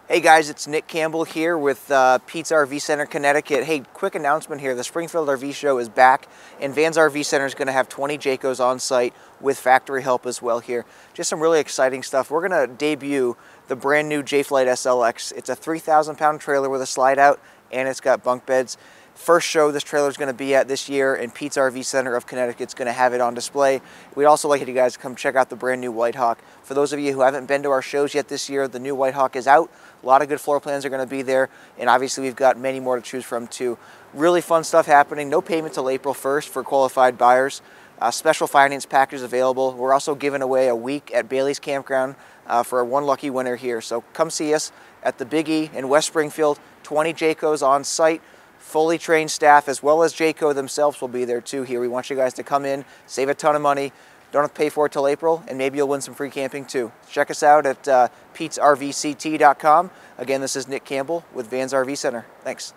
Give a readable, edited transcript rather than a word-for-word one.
Hey guys, it's Nick Campbell here with Pete's RV Center, Connecticut. Hey, quick announcement here. The Springfield RV show is back, and Van's RV Center is going to have 20 Jaycos on site with factory help as well here. Just some really exciting stuff. We're going to debut the brand new Jay Flight SLX. It's a 3,000-pound trailer with a slide out, and it's got bunk beds. First show this trailer is going to be at this year, and Pete's RV Center of Connecticut is going to have it on display. We'd also like you guys to come check out the brand new White Hawk. For those of you who haven't been to our shows yet this year, the new White Hawk is out. A lot of good floor plans are going to be there, and obviously we've got many more to choose from too. Really fun stuff happening. No payment till April 1st for qualified buyers. Special finance package available. We're also giving away a week at Bailey's Campground for one lucky winner here. So come see us at the Big E in West Springfield. 20 Jaycos on site. Fully trained staff, as well as Jayco themselves will be there too here. We want you guys to come in, save a ton of money, don't have to pay for it till April, and maybe you'll win some free camping too. Check us out at PetesRVCT.com. Again, this is Nick Campbell with Van's RV Center. Thanks.